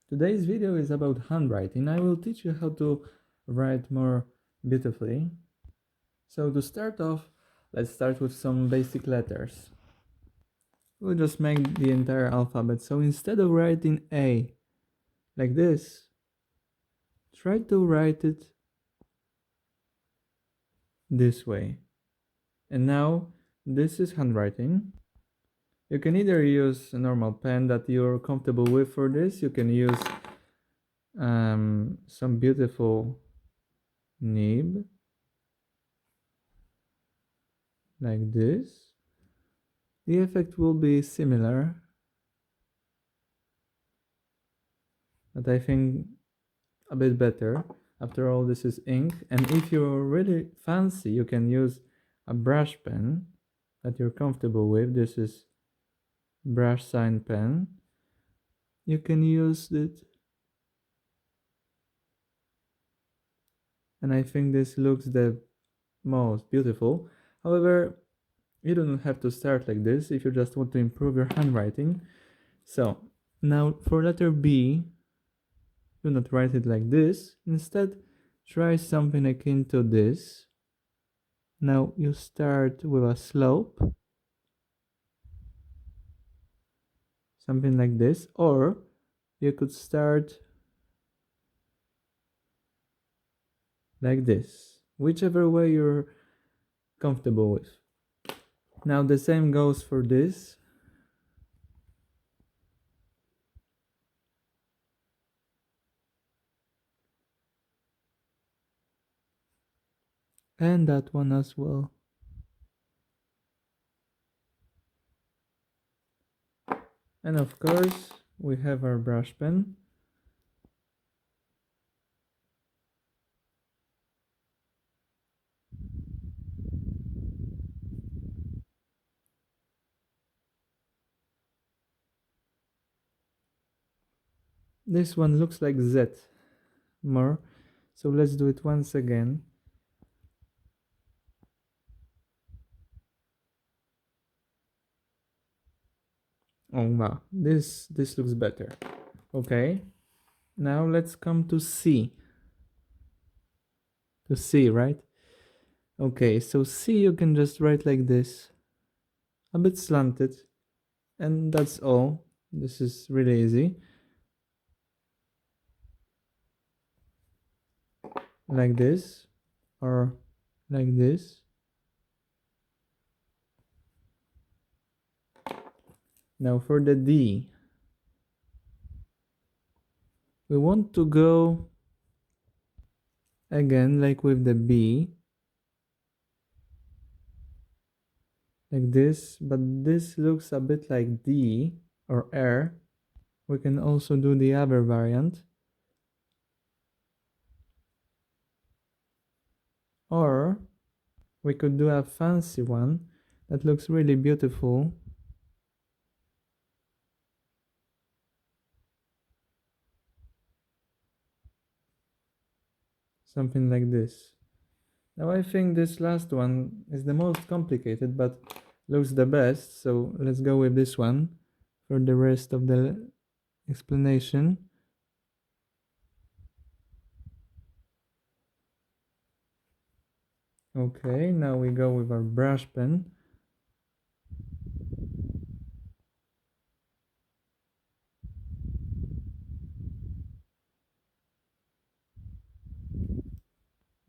Today's video is about handwriting. I will teach you how to write more beautifully. So to start off, let's start with some basic letters. We'll just make the entire alphabet. So instead of writing A like this, try to write it this way. And now this is handwriting. You can either use a normal pen that you're comfortable with for this. You can use some beautiful nib like this. The effect will be similar, but I think a bit better. After all, this is ink, and if you're really fancy, you can use a brush pen that you're comfortable with. This is brush sign pen. You can use it, and I think this looks the most beautiful. However, you don't have to start like this if you just want to improve your handwriting. So now for letter B, do not write it like this. Instead, try something akin to this. Now you start with a slope, something like this, or you could start like this, whichever way you're comfortable with. Now the same goes for this. And that one as well. And of course, we have our brush pen. This one looks like Z more, so let's do it once again. Oh wow, this looks better. Okay, now let's come to C. To C, right? Okay, so C you can just write like this, a bit slanted, and that's all. This is really easy. Like this, or like this. Now for the D, we want to go again like with the B, like this, but this looks a bit like D or R. We can also do the other variant, or we could do a fancy one that looks really beautiful. Something like this. Now I think this last one is the most complicated, but looks the best, so let's go with this one for the rest of the explanation. Okay, now we go with our brush pen.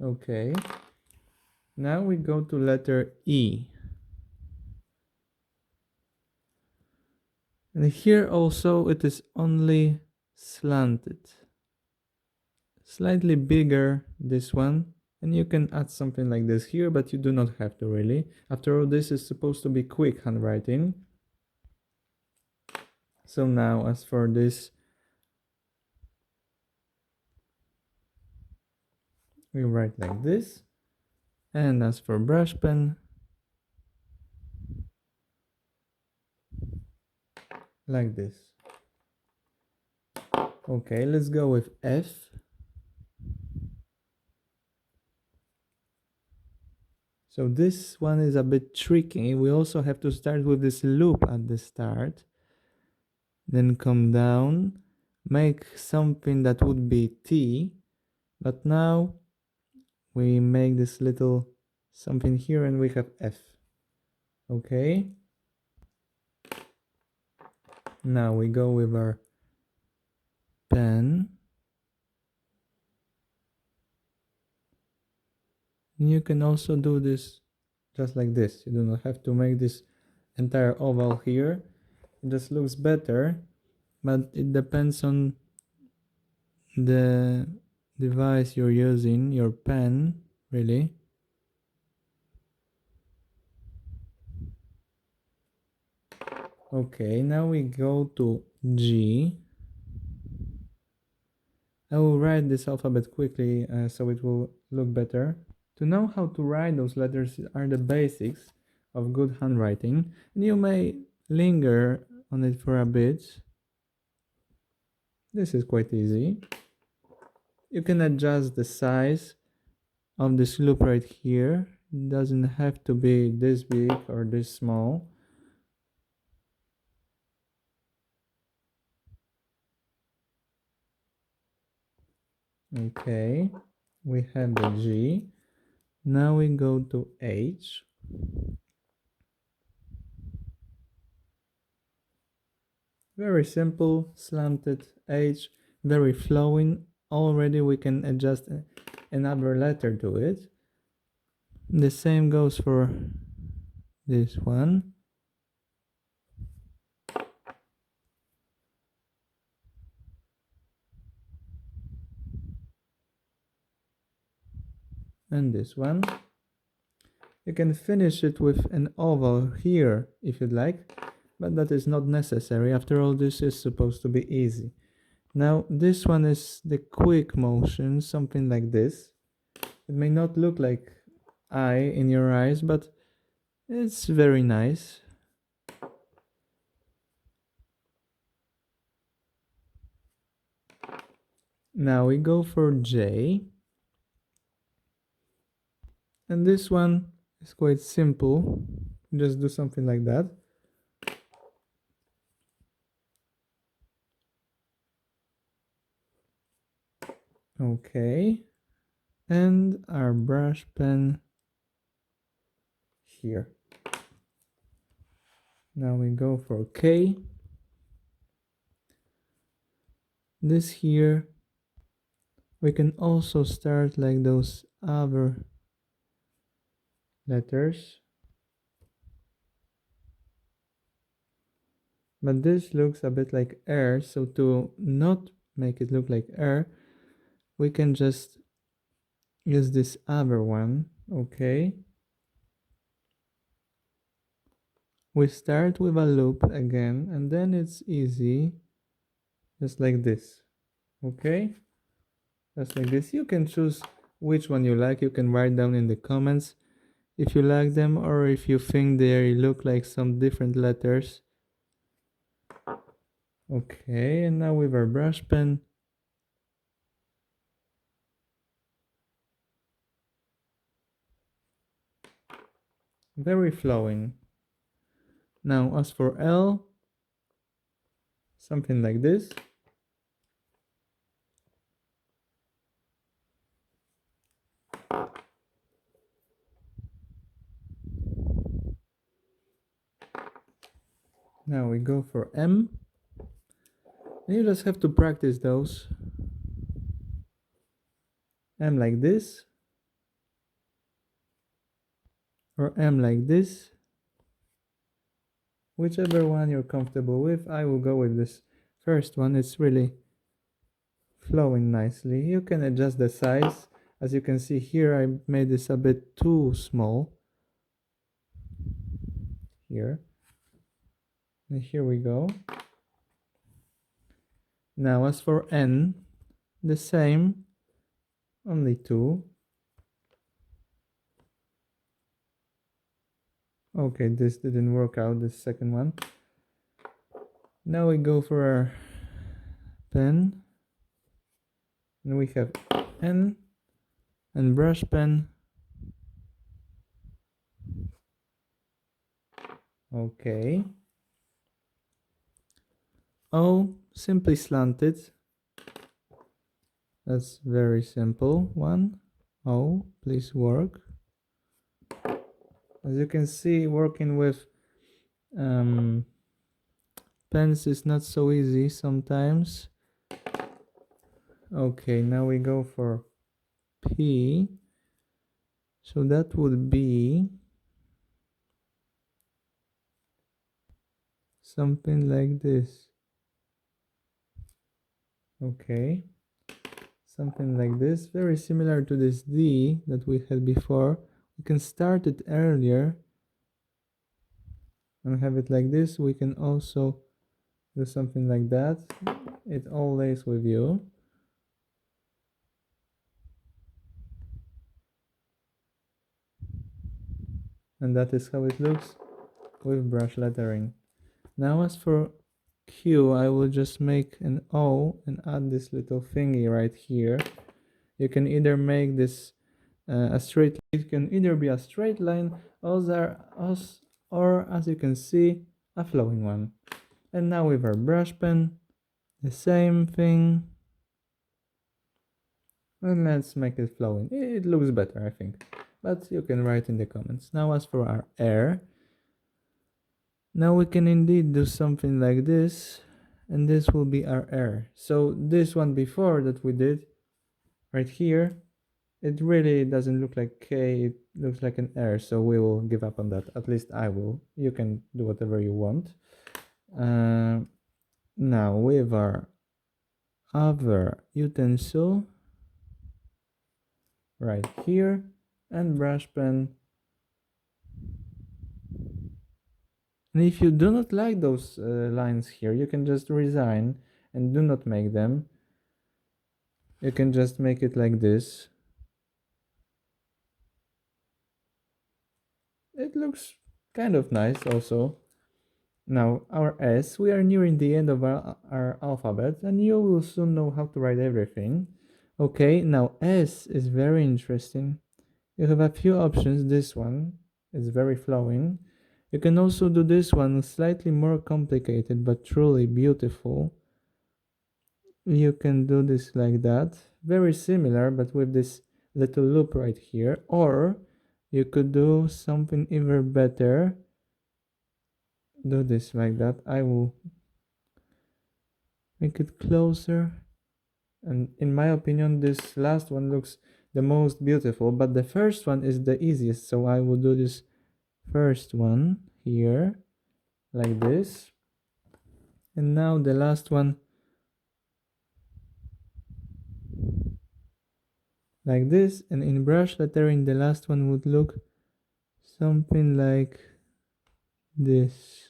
Okay, now we go to letter E. And here also it is only slanted. Slightly bigger, this one. And you can add something like this here, but you do not have to really. After all, this is supposed to be quick handwriting. So now as for this, we write like this. And as for brush pen, like this. Okay, let's go with F. So this one is a bit tricky. We also have to start with this loop at the start, then come down, make something that would be T, but now we make this little something here and we have F. Okay. Now we go with our pen. You can also do this just like this. You do not have to make this entire oval here. It just looks better, but it depends on the device you're using, your pen, really. Okay, now we go to G. I will write this alphabet quickly so it will look better. To know how to write those letters are the basics of good handwriting, and you may linger on it for a bit. This is quite easy. You can adjust the size of this loop right here. It doesn't have to be this big or this small. Okay, we have the G. Now we go to H. Very simple, slanted H, very flowing. Already we can adjust another letter to it. The same goes for this one. And this one. You can finish it with an oval here if you'd like, but that is not necessary. After all, this is supposed to be easy. Now, this one is the quick motion, something like this. It may not look like eye in your eyes, but it's very nice. Now we go for J. And this one is quite simple. Just do something like that. Okay. And our brush pen here. Now we go for K. This here, we can also start like those other letters. But this looks a bit like air, so to not make it look like air, we can just use this other one. Okay. We start with a loop again, and then it's easy, just like this. Okay, just like this. You can choose which one you like. You can write down in the comments if you like them or if you think they look like some different letters. Okay, and now with our brush pen, very flowing. Now as for L, something like this. Now we go for M. And you just have to practice those. M like this. Or M like this. Whichever one you're comfortable with. I will go with this first one. It's really flowing nicely. You can adjust the size. As you can see here, I made this a bit too small. Here. And here we go. Now as for N, the same, only two. Okay, this didn't work out, this second one. Now we go for our pen. And we have N and brush pen. Okay. O, simply slanted. That's very simple one. Oh, please work. As you can see, working with um, pens is not so easy sometimes. Okay, now we go for P. So that would be something like this. Okay, something like this, very similar to this D that we had before. We can start it earlier and have it like this. We can also do something like that. It all lays with you. And that is how it looks with brush lettering. Now as for Q, I will just make an O and add this little thingy right here. You can either make this a straight, it can either be a straight line or as you can see, a flowing one. And now with our brush pen, the same thing. And let's make it flowing. It looks better, I think. But you can write in the comments. Now as for our air, now we can indeed do something like this. And this will be our air. So this one before that we did, right here, it really doesn't look like K, it looks like an R, so we will give up on that. At least I will. You can do whatever you want. Now with our other utensil, right here, and brush pen. And if you do not like those lines here, you can just resign and do not make them. You can just make it like this. It looks kind of nice also. Now, our S, we are nearing the end of our alphabet, and you will soon know how to write everything. Okay, now S is very interesting. You have a few options. This one is very flowing. You can also do this one, slightly more complicated, but truly beautiful. You can do this like that. Very similar, but with this little loop right here. Or you could do something even better. Do this like that. I will make it closer, and in my opinion this last one looks the most beautiful, but the first one is the easiest, so I will do this first one here like this, and now the last one like this, and in brush lettering the last one would look something like this.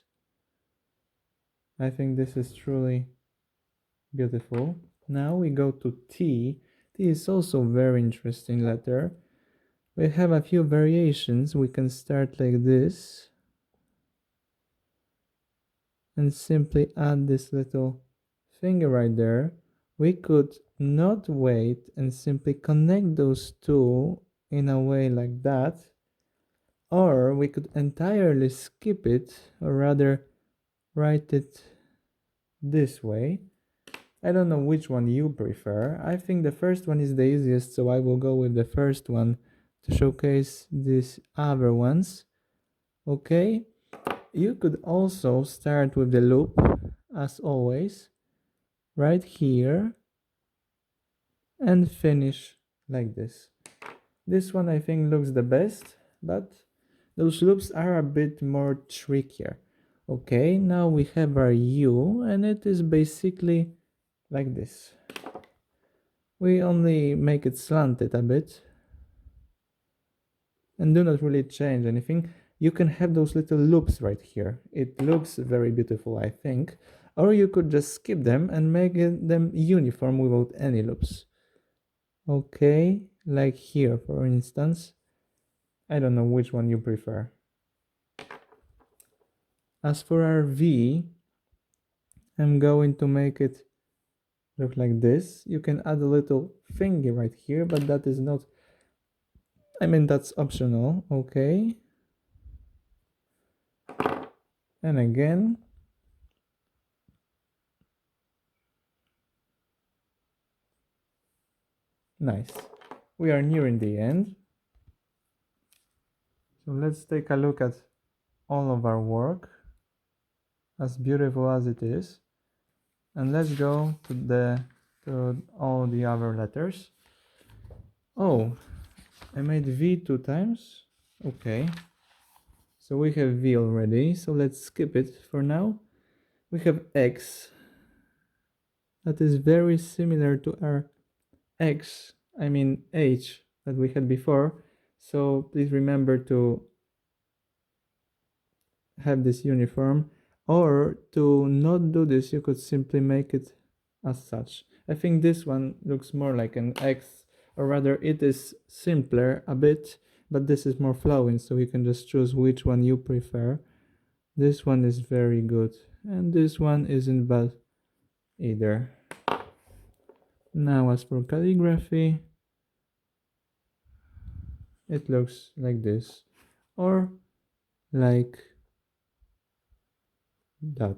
I think this is truly beautiful. Now we go to T. T is also very interesting letter. We have a few variations. We can start like this and simply add this little finger right there. We could not wait and simply connect those two in a way like that, or we could entirely skip it, or rather write it this way. I don't know which one you prefer. I think the first one is the easiest, so I will go with the first one to showcase these other ones. Okay, you could also start with the loop as always right here and finish like this. This one I think looks the best, but those loops are a bit more trickier. Okay, now we have our U, and it is basically like this. We only make it slanted a bit and do not really change anything. You can have those little loops right here. It looks very beautiful, I think. Or you could just skip them and make them uniform without any loops. Okay, like here for instance. I don't know which one you prefer. As for our V, I'm going to make it look like this. You can add a little thingy right here, but that is not, I mean, that's optional. Okay. And again. Nice. We are nearing the end. So let's take a look at all of our work, as beautiful as it is. And let's go to all the other letters. Oh, I made V 2 times. Okay. So we have V already, so let's skip it for now. We have X. That is very similar to our H that we had before. So please remember to have this uniform, or to not do this, you could simply make it as such. I think this one looks more like an X, or rather it is simpler a bit, but this is more flowing, so you can just choose which one you prefer. This one is very good, and this one isn't bad either. Now as for calligraphy, it looks like this, or like that.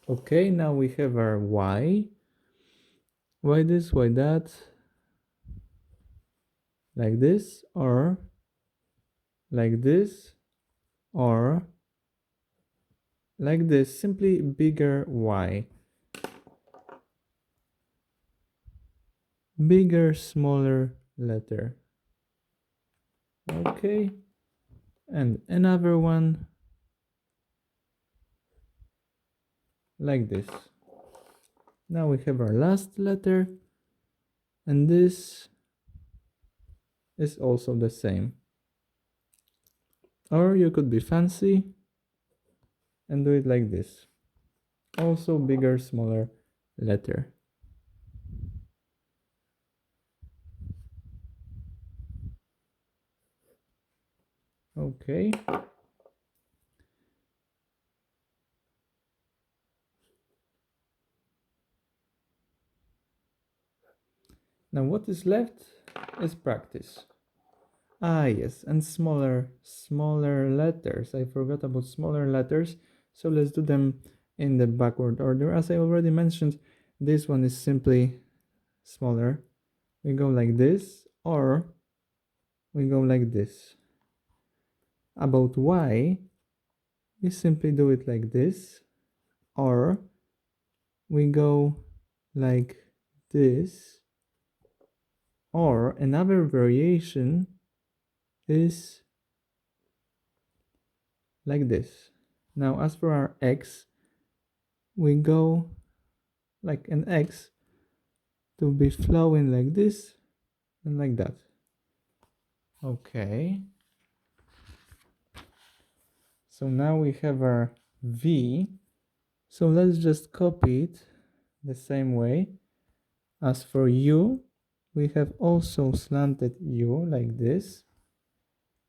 Okay, now we have our Y. Why this, why that? Like this, or like this, or like this. Simply bigger Y. Bigger, smaller letter. Okay. And another one like this. Now we have our last letter, and this is also the same. Or you could be fancy and do it like this. Also bigger, smaller letter. Okay. Now what is left is practice. Ah, yes, and smaller letters. I forgot about smaller letters, so let's do them in the backward order. As I already mentioned, this one is simply smaller. We go like this, or we go like this. About Y, we simply do it like this, or we go like this, or another variation is like this. Now as for our X, we go like an X to be flowing like this and like that. Okay. So now we have our V. So let's just copy it the same way. As for U, we have also slanted U like this.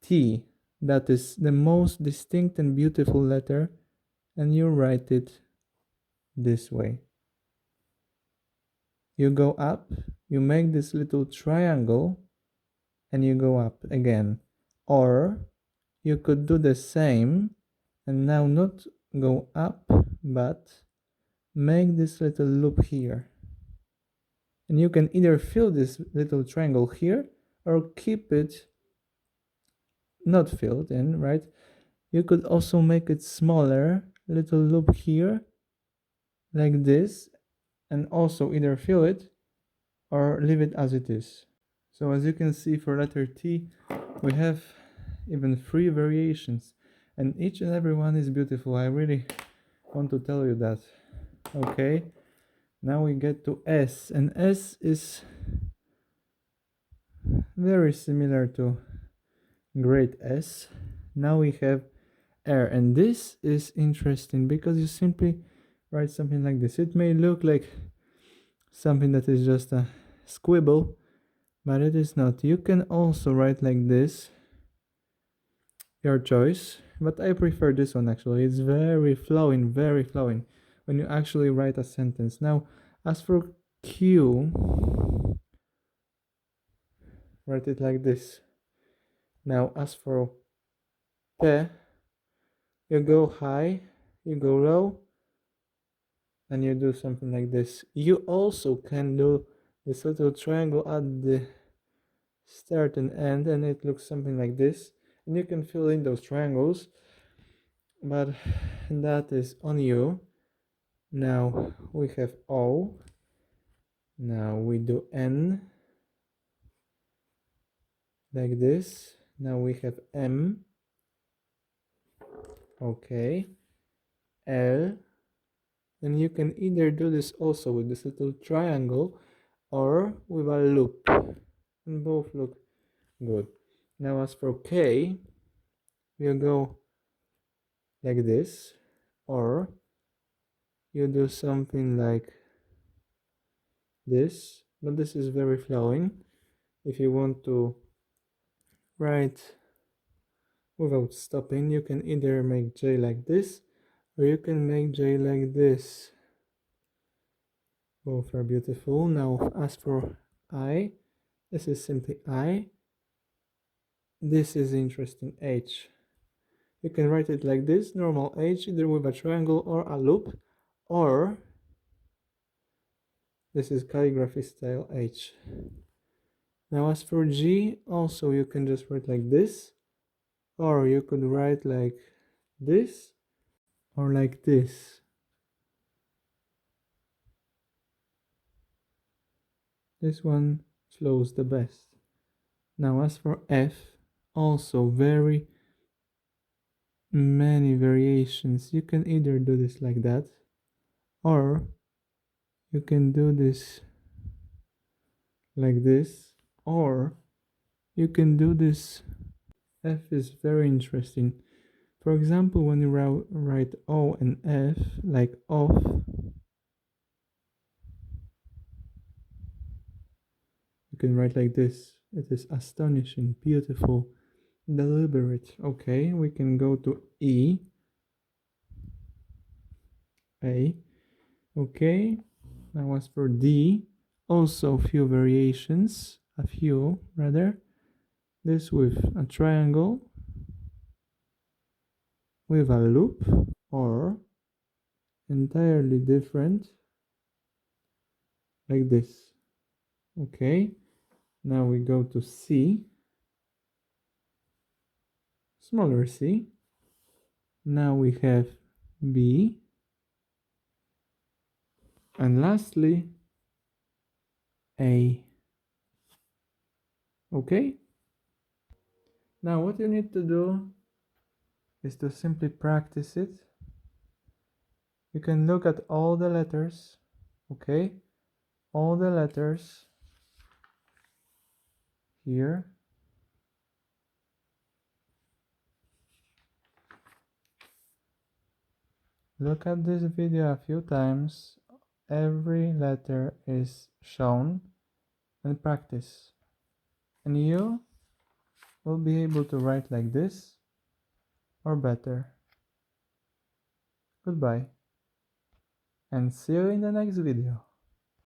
T, that is the most distinct and beautiful letter, and you write it this way. You go up, you make this little triangle, and you go up again. Or you could do the same and now not go up, but make this little loop here. And you can either fill this little triangle here or keep it not filled in, right? You could also make it smaller, little loop here, like this, and also either fill it or leave it as it is. So as you can see, for letter T, we have even 3 variations, and each and every one is beautiful. I really want to tell you that. Okay, now we get to S, and S is very similar to great S. Now we have R, and this is interesting because you simply write something like this. It may look like something that is just a squibble, but it is not. You can also write like this, your choice, but I prefer this one actually. It's very flowing when you actually write a sentence. Now as for Q, write it like this. Now as for P, you go high, you go low, and you do something like this. You also can do this little triangle at the start and end, and it looks something like this. And you can fill in those triangles, but that is on you. Now we have O. Now we do N like this. Now we have M. Okay. L. And you can either do this also with this little triangle or with a loop. And both look good. Now as for K, we'll go like this, or you do something like this, but this is very flowing. If you want to write without stopping, you can either make J like this, or you can make J like this. Both are beautiful. Now as for I, this is simply I. This is interesting, H. You can write it like this, normal H, either with a triangle or a loop, or this is calligraphy style H. Now as for G, also you can just write like this, or you could write like this, or like this. This one flows the best. Now as for F, also very many variations. You can either do this like that, or you can do this like this, or you can do this. F is very interesting. For example, when you write O and F, like off, you can write like this. It is astonishing, beautiful, deliberate. Okay, we can go to E, A. Okay, now as for D, also a few variations, a few rather. This with a triangle, with a loop, or entirely different, like this. Okay, now we go to C, smaller C. Now we have B, and lastly A. Okay, now what you need to do is to simply practice it. You can look at all the letters, okay, all the letters here. Look at this video a few times. Every letter is shown and practice, and you will be able to write like this or better. Goodbye, and see you in the next video.